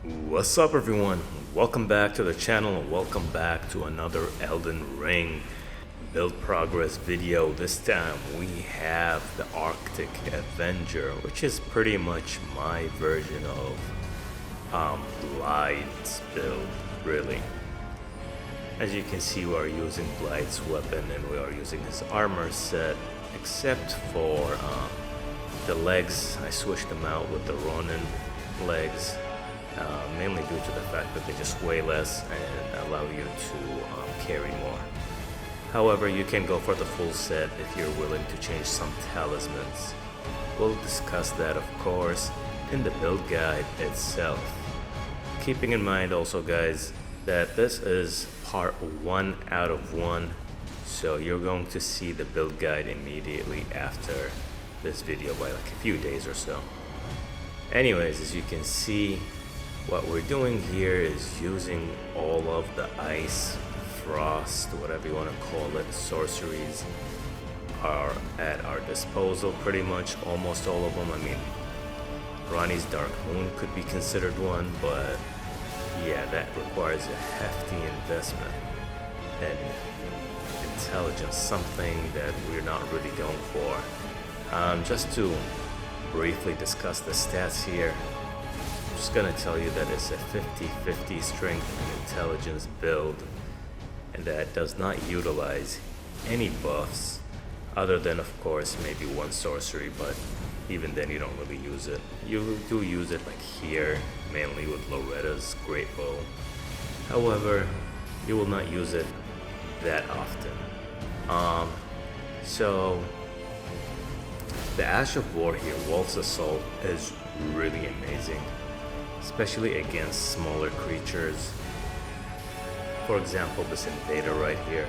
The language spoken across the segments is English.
What's up everyone? Welcome back to the channel and welcome back to another Elden Ring build progress video. This time we have the Arctic Avenger, which is pretty much my version of Blight's build, really. As you can see, we are using Blight's weapon and we are using his armor set, except for the legs. I switched them out with the Ronin legs. Mainly due to the fact that they just weigh less and allow you to carry more. However, you can go for the full set if you're willing to change some talismans. We'll discuss that, of course, in the build guide itself. Keeping in mind also, guys, that this is part 1 out of 1, so you're going to see the build guide immediately after this video by like a few days or so. Anyways, as you can see, what we're doing here is using all of the ice, frost, whatever you want to call it, sorceries are at our disposal pretty much, almost all of them. I mean, Ronnie's Dark Moon could be considered one, but yeah, that requires a hefty investment and intelligence, something that we're not really going for. Just to briefly discuss the stats here, I'm just gonna tell you that it's a 50-50 strength and intelligence build, and that does not utilize any buffs other than, of course, maybe one sorcery, but even then you don't really use it. You do use it like here, mainly with Loretta's Great Bow. However, you will not use it that often. So the Ash of War here, Wolf's Assault, is really amazing, especially against smaller creatures. For example, this Invader right here,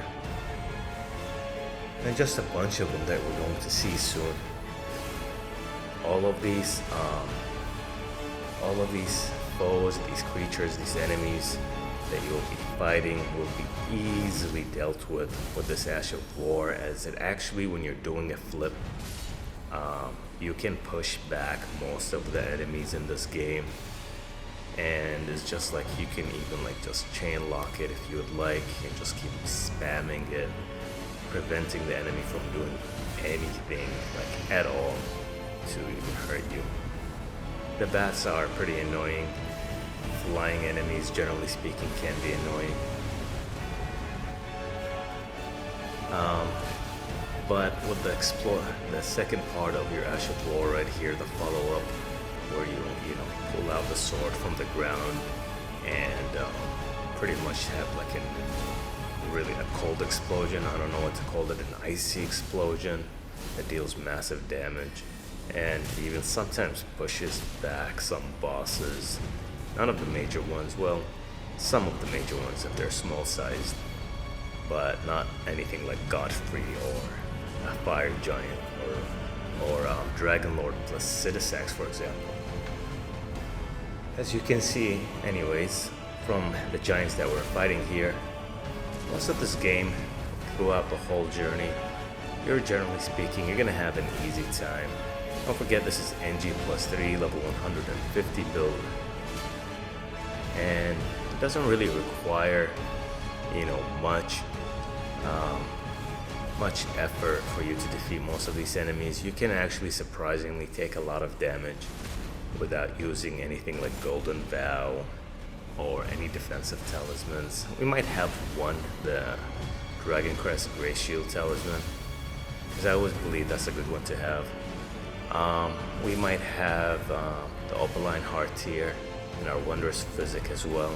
and just a bunch of them that we're going to see soon. All of these foes, these creatures, these enemies that you'll be fighting will be easily dealt with this Ash of War, as it actually, when you're doing a flip, you can push back most of the enemies in this game, and it's just like you can even like just chain lock it if you would like and just keep spamming it, preventing the enemy from doing anything like at all to even hurt you. The bats are pretty annoying. Flying enemies, generally speaking, can be annoying. But with the second part of your Ash of War right here, the follow-up, where you pull out the sword from the ground and pretty much have like a cold explosion. I don't know what to call it, an icy explosion that deals massive damage and even sometimes pushes back some bosses. None of the major ones, well, some of the major ones if they're small sized, but not anything like Godfrey or a Fire Giant or Dragon Lord plus Citisax, for example. As you can see, anyways, from the giants that we're fighting here, most of this game, throughout the whole journey, you're generally speaking, you're gonna have an easy time. Don't forget, this is NG plus 3, level 150 build, and it doesn't really require, much effort for you to defeat most of these enemies. You can actually surprisingly take a lot of damage without using anything like Golden Vow or any defensive talismans. We might have one, the Dragon Crest Grey Shield talisman, because I always believe that's a good one to have. We might have the Opaline Heart here and our Wondrous Physic as well.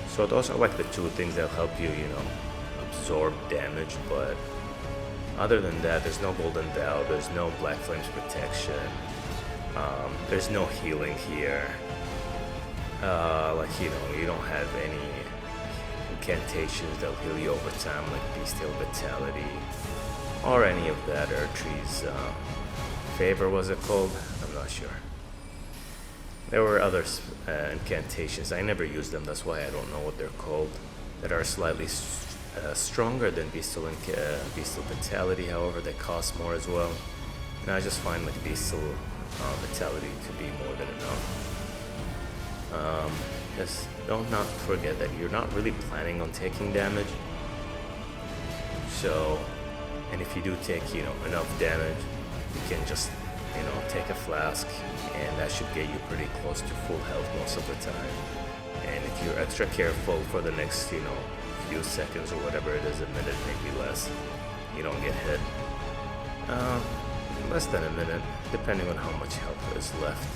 So those are like the two things that help you, absorb damage, but other than that, there's no Golden Vow, there's no Black Flames protection, there's no healing here. You don't have any incantations that'll heal you over time, like Bestial Vitality, or any of that. Erdtree's Favor, was it called? I'm not sure. There were other incantations, I never used them, that's why I don't know what they're called, that are slightly stronger than Bestial Vitality, however they cost more as well. And I just find like Bestial Vitality to be more than enough. Just don't not forget that you're not really planning on taking damage. So, and if you do take, enough damage, you can just, take a flask, and that should get you pretty close to full health most of the time. And if you're extra careful for the next, few seconds or whatever it is, a minute, maybe less, you don't get hit. Less than a minute, depending on how much health is left.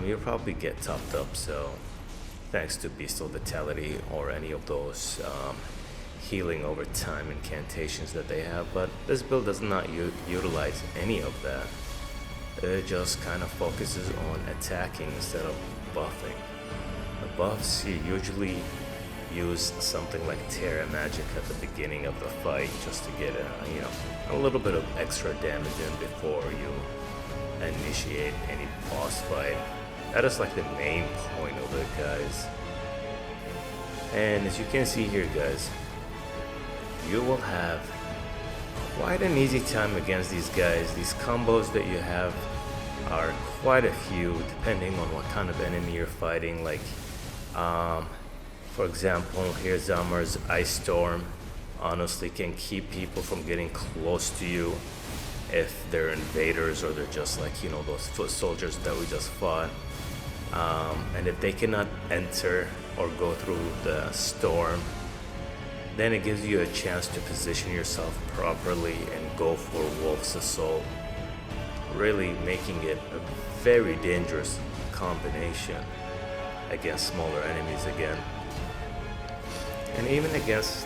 You'll probably get topped up, so thanks to Bestial Vitality or any of those healing over time incantations that they have, but this build does not utilize any of that. It just kind of focuses on attacking instead of buffing. The buffs, you usually use something like Terra Magic at the beginning of the fight just to get a little bit of extra damage in before you initiate any boss fight. That is like the main point of it, guys. And as you can see here, guys, you will have quite an easy time against these guys. These combos that you have are quite a few depending on what kind of enemy you're fighting. Like, for example, here Zamar's Ice Storm honestly can keep people from getting close to you if they're invaders or they're just like, those foot soldiers that we just fought. And if they cannot enter or go through the storm, then it gives you a chance to position yourself properly and go for Wolf's Assault, really making it a very dangerous combination against smaller enemies again. And even against,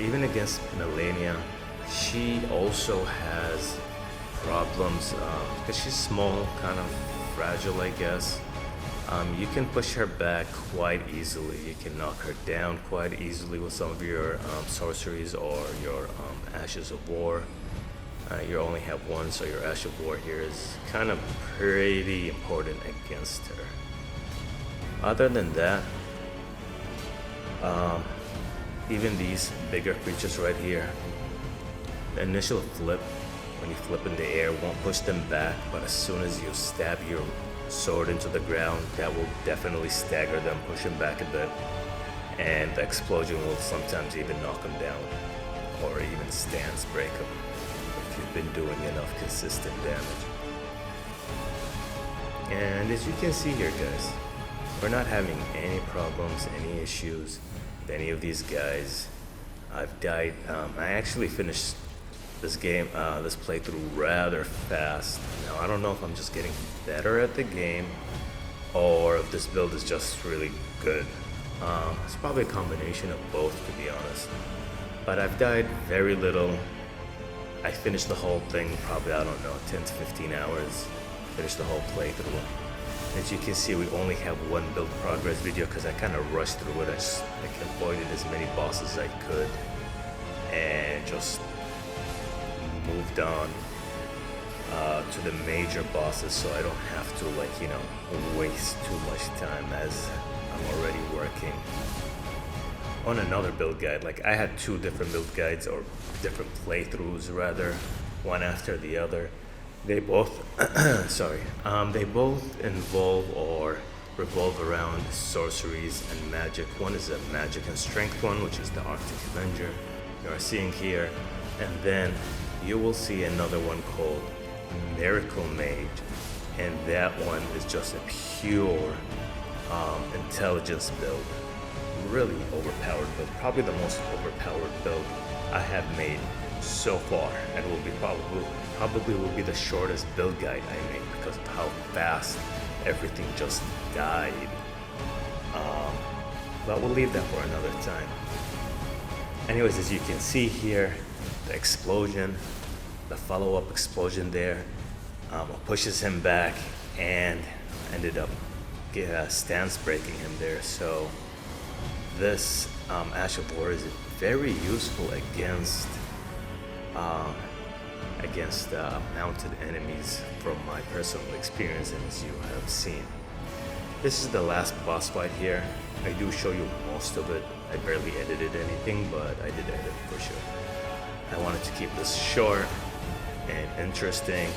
even against Melania, she also has problems because she's small, kind of fragile, I guess. You can push her back quite easily. You can knock her down quite easily with some of your sorceries or your Ashes of War. You only have one, so your Ash of War here is kind of pretty important against her. Other than that, even these bigger creatures right here, the initial flip, when you flip in the air, won't push them back, but as soon as you stab your sword into the ground, that will definitely stagger them, push them back a bit, and the explosion will sometimes even knock them down, or even stance break them, if you've been doing enough consistent damage. And as you can see here, guys, we're not having any problems, any issues with any of these guys. I've died, I actually finished this game, this playthrough rather fast. Now I don't know if I'm just getting better at the game or if this build is just really good. It's probably a combination of both, to be honest. But I've died very little. I finished the whole thing probably, 10 to 15 hours. Finished the whole playthrough. As you can see, we only have one build progress video because I kind of rushed through it. I avoided as many bosses as I could and just moved on to the major bosses, so I don't have to waste too much time as I'm already working on another build guide. Like, I had two different build guides, or different playthroughs rather, one after the other. They both they both involve or revolve around sorceries and magic. One is a magic and strength one, which is the Arctic Avenger you are seeing here, and then you will see another one called Miracle Mage, and that one is just a pure intelligence build. Really overpowered build, probably the most overpowered build I have made so far, and will be probably will be the shortest build guide I made because of how fast everything just died. But we'll leave that for another time. Anyways, as you can see here, the explosion, the follow-up explosion there, pushes him back and ended up stance breaking him there. So this Ash of War is very useful against mounted enemies from my personal experience, and as you have seen. This is the last boss fight here. I do show you most of it. I barely edited anything, but I did edit for sure. I wanted to keep this short and interesting,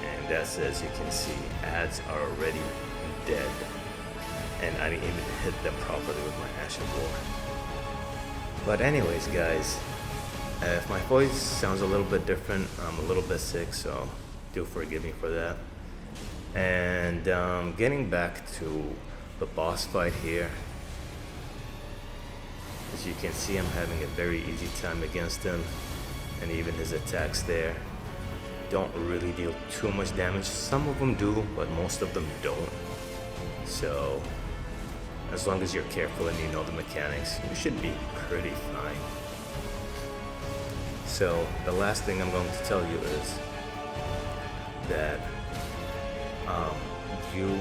and that's, as you can see, ads are already dead. And I didn't even hit them properly with my Ash of War. But anyways, guys, if my voice sounds a little bit different, I'm a little bit sick, so do forgive me for that. And getting back to the boss fight here, as you can see, I'm having a very easy time against him, and even his attacks there don't really deal too much damage. Some of them do, but most of them don't. So as long as you're careful and you know the mechanics, you should be pretty fine. So the last thing I'm going to tell you is that you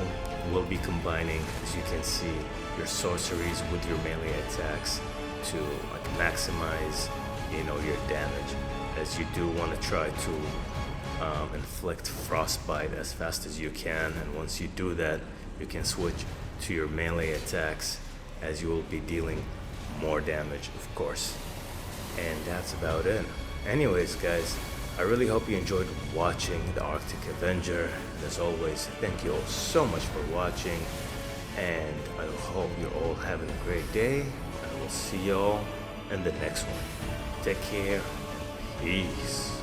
will be combining, as you can see, your sorceries with your melee attacks to like maximize, your damage, as you do want to try to inflict frostbite as fast as you can. And once you do that, you can switch to your melee attacks, as you will be dealing more damage, of course. And that's about it. Anyways, guys, I really hope you enjoyed watching the Arctic Avenger. And as always, thank you all so much for watching, and I hope you're all having a great day, and we'll see you all in the next one. Take care, and peace.